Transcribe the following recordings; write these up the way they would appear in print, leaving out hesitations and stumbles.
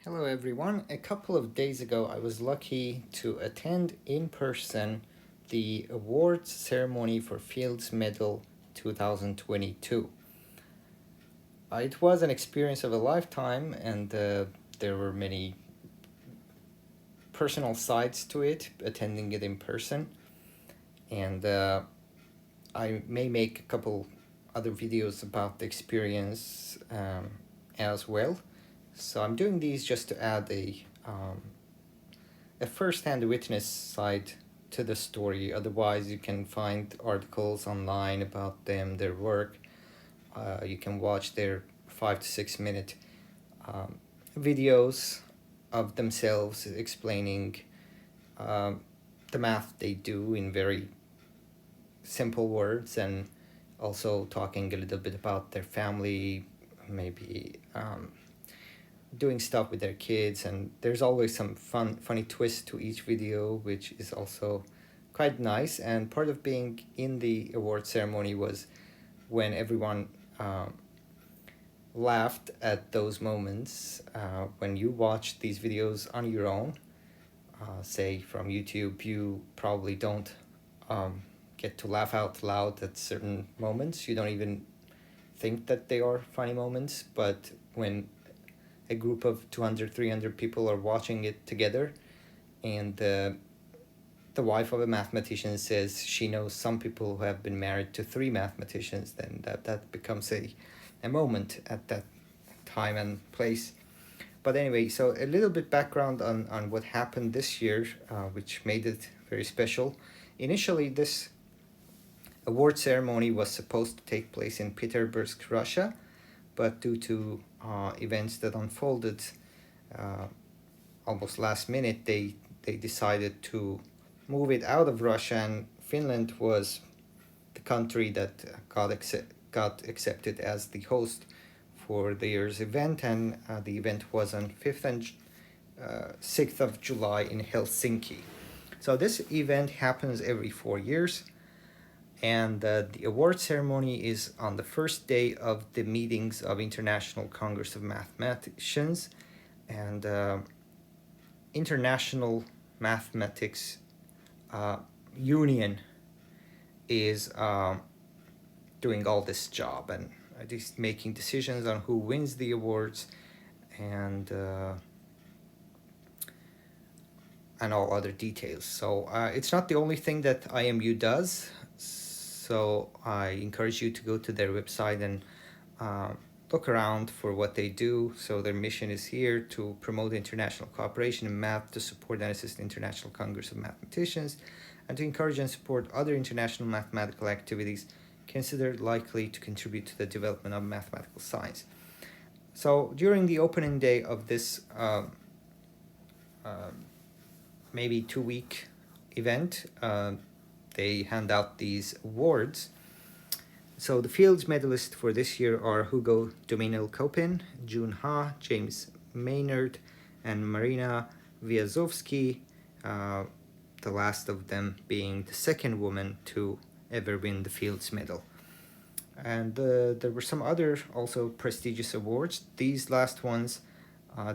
Hello everyone. A couple of days ago, I was lucky to attend in person the awards ceremony for Fields Medal 2022. It was an experience of a lifetime, and there were many personal sides to it, attending it in person. And I may make a couple other videos about the experience as well. So I'm doing these just to add a first-hand witness side to the story. Otherwise, you can find articles online about them, their work. You can watch their 5 to 6 minute um, videos of themselves explaining the math they do in very simple words, and also talking a little bit about their family, maybe doing stuff with their kids. And there's always some funny twist to each video, which is also quite nice. And part of being in the award ceremony was when everyone laughed at those moments. When you watch these videos on your own, say from YouTube, you probably don't get to laugh out loud at certain moments. You don't even think that they are funny moments, but when a group of 200, 300 people are watching it together, and the wife of a mathematician says she knows some people who have been married to 3 mathematicians, then that becomes a moment at that time and place. But anyway, so a little bit background on what happened this year, which made it very special. Initially, this award ceremony was supposed to take place in Petersburg, Russia, but due to events that unfolded almost last minute, they decided to move it out of Russia, and Finland was the country that got accepted as the host for the year's event, and the event was on 5th and 6th of July in Helsinki. So this event happens every 4 years, and the award ceremony is on the first day of the meetings of International Congress of Mathematicians, and International Mathematics Union is doing all this job and just making decisions on who wins the awards, and all other details. So it's not the only thing that IMU does. So I encourage you to go to their website and look around for what they do. So their mission is here to promote international cooperation in math, to support and assist the International Congress of Mathematicians, and to encourage and support other international mathematical activities considered likely to contribute to the development of mathematical science. So during the opening day of this maybe 2-week event, they hand out these awards. So the Fields medalists for this year are Hugo Dominil-Kopin, June Ha, James Maynard, and Marina Vyazovsky, the last of them being the second woman to ever win the Fields Medal. And there were some other also prestigious awards. These last ones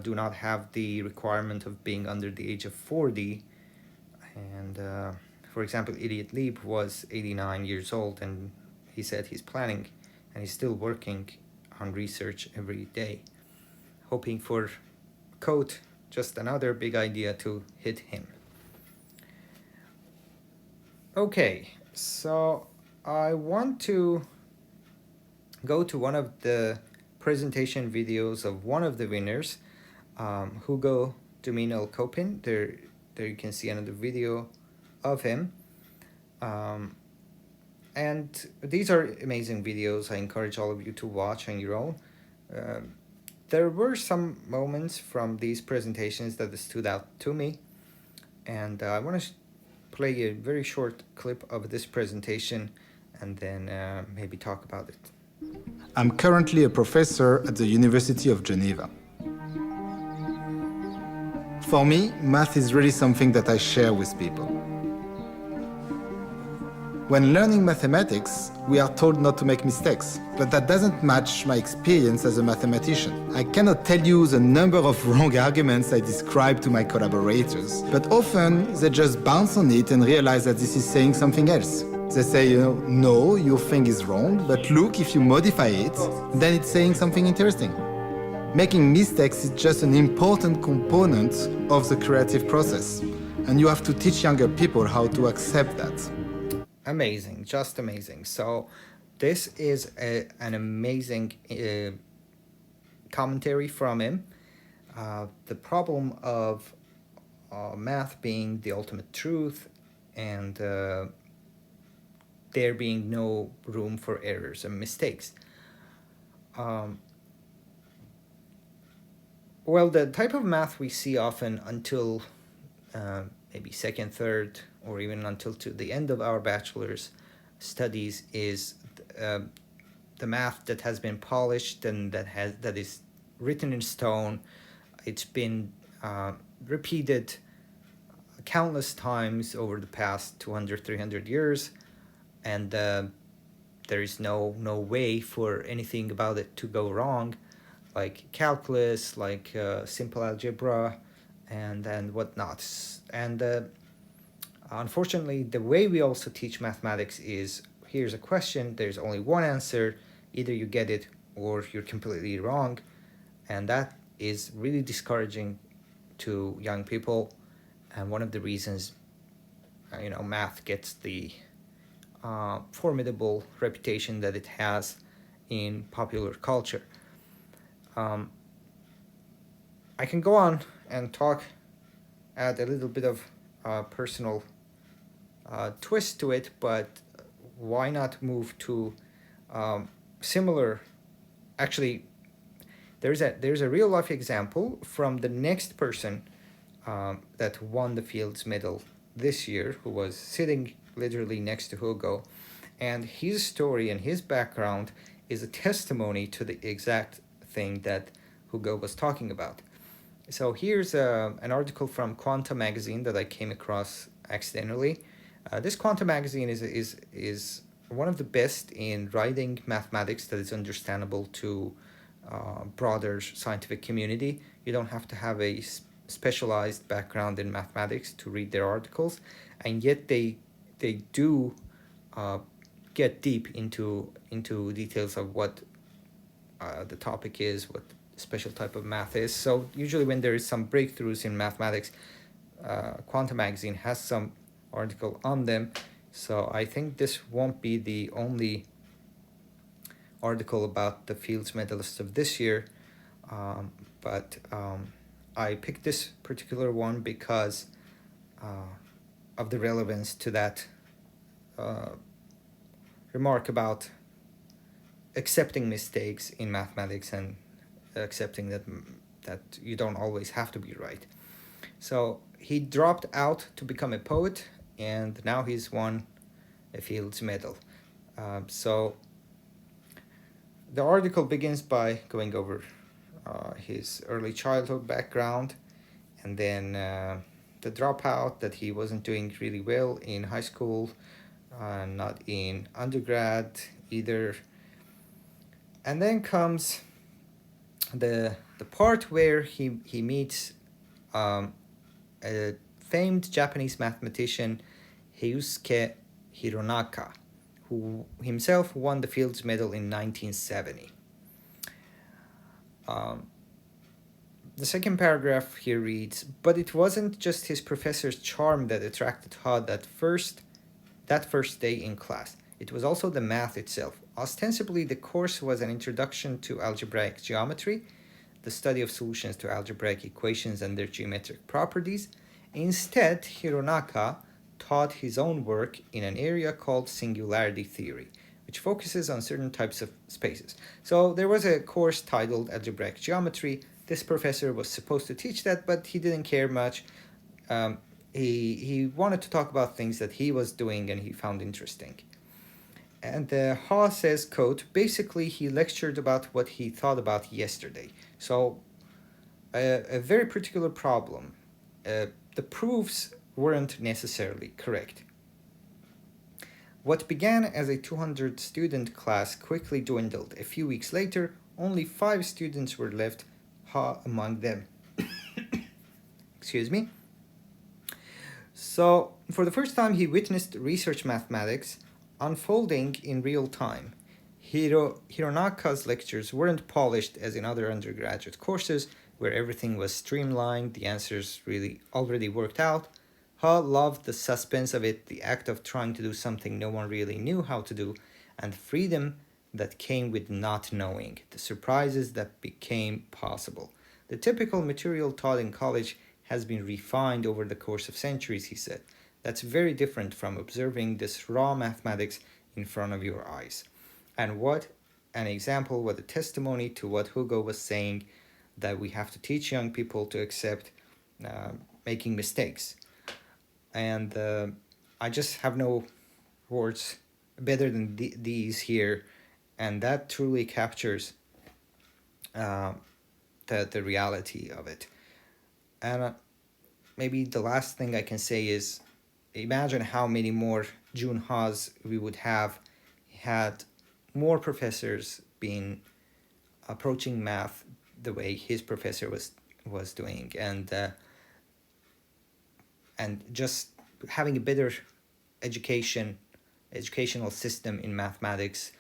do not have the requirement of being under the age of 40. And for example, Elliot Leib was 89 years old, and he said he's planning and he's still working on research every day, hoping for code, just another big idea to hit him. Okay, so I want to go to one of the presentation videos of one of the winners, Hugo Dominil-Kopin. There you can see another video of him. And these are amazing videos. I encourage all of you to watch on your own. There were some moments from these presentations that stood out to me, and I want to play a very short clip of this presentation and then maybe talk about it. I'm currently a professor at the University of Geneva. For me, math is really something that I share with people. When learning mathematics, we are told not to make mistakes, but that doesn't match my experience as a mathematician. I cannot tell you the number of wrong arguments I describe to my collaborators, but often they just bounce on it and realize that this is saying something else. They say, no, your thing is wrong, but look, if you modify it, then it's saying something interesting. Making mistakes is just an important component of the creative process, and you have to teach younger people how to accept that. Amazing, just amazing. So this is an amazing commentary from him. The problem of math being the ultimate truth, and there being no room for errors and mistakes. Well, the type of math we see often until maybe second, third, or even until to the end of our bachelor's studies is the math that has been polished and that is written in stone. It's been repeated countless times over the past 200, 300 years, and there is no way for anything about it to go wrong, like calculus, like simple algebra, and whatnot. And unfortunately, the way we also teach mathematics is, here's a question, there's only one answer, either you get it or you're completely wrong, and that is really discouraging to young people, and one of the reasons math gets the formidable reputation that it has in popular culture. I can go on and add a little bit of personal twist to it, but why not move to similar? Actually, there's a real life example from the next person that won the Fields Medal this year, who was sitting literally next to Hugo, and his story and his background is a testimony to the exact thing that Hugo was talking about. So here's an article from Quanta magazine that I came across accidentally. This Quanta magazine is one of the best in writing mathematics that is understandable to broader scientific community. You don't have to have a specialized background in mathematics to read their articles, and yet they do get deep into details of what the topic is, what special type of math is. So usually when there is some breakthroughs in mathematics, Quanta magazine has some article on them. So I think this won't be the only article about the Fields medalists of this year, but I picked this particular one because of the relevance to that remark about accepting mistakes in mathematics and accepting that you don't always have to be right. So he dropped out to become a poet, and now he's won a Fields Medal. So the article begins by going over his early childhood background, and then the dropout, that he wasn't doing really well in high school, not in undergrad either. And then comes the part where he meets a famed Japanese mathematician, Heisuke Hironaka, who himself won the Fields Medal in 1970. The second paragraph here reads, "But it wasn't just his professor's charm that attracted Todd that first day in class. It was also the math itself. Ostensibly, the course was an introduction to algebraic geometry, the study of solutions to algebraic equations and their geometric properties. Instead, Hironaka taught his own work in an area called singularity theory, which focuses on certain types of spaces." So there was a course titled Algebraic Geometry. This professor was supposed to teach that, but he didn't care much. He wanted to talk about things that he was doing and he found interesting. And Ha says, quote, "Basically, he lectured about what he thought about yesterday." So a very particular problem. The proofs weren't necessarily correct. What began as a 200 student class quickly dwindled. A few weeks later, only 5 students were left, Ha among them. Excuse me. So, for the first time, he witnessed research mathematics unfolding in real time. Hironaka's lectures weren't polished as in other undergraduate courses, where everything was streamlined, the answers really already worked out. Ha loved the suspense of it, the act of trying to do something no one really knew how to do, and the freedom that came with not knowing, the surprises that became possible. The typical material taught in college has been refined over the course of centuries, he said. That's very different from observing this raw mathematics in front of your eyes. And what an example, what a testimony to what Hugo was saying, that we have to teach young people to accept making mistakes. And I just have no words better than these here, and that truly captures the reality of it. And maybe the last thing I can say is, imagine how many more Jun Ha's we would have had more professors been approaching math the way his professor was doing, and just having a better educational system in mathematics.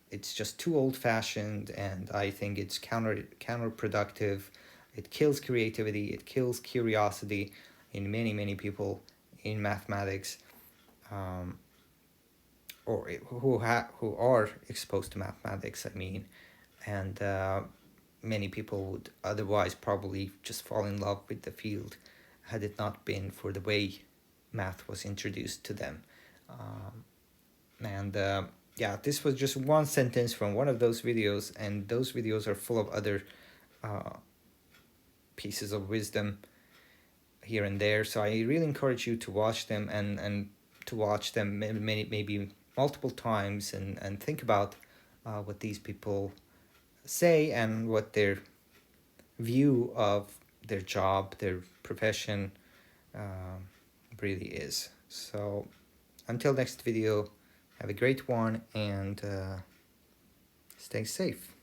It's just too old-fashioned, and I think it's counterproductive. It kills creativity, it kills curiosity in many people in mathematics, or who are exposed to mathematics, I mean, and many people would otherwise probably just fall in love with the field had it not been for the way math was introduced to them. Yeah, this was just one sentence from one of those videos, and those videos are full of other pieces of wisdom here and there. So I really encourage you to watch them, and to watch them maybe multiple times, and think about what these people say and what their view of their job, their profession really is. So until next video, have a great one, and stay safe.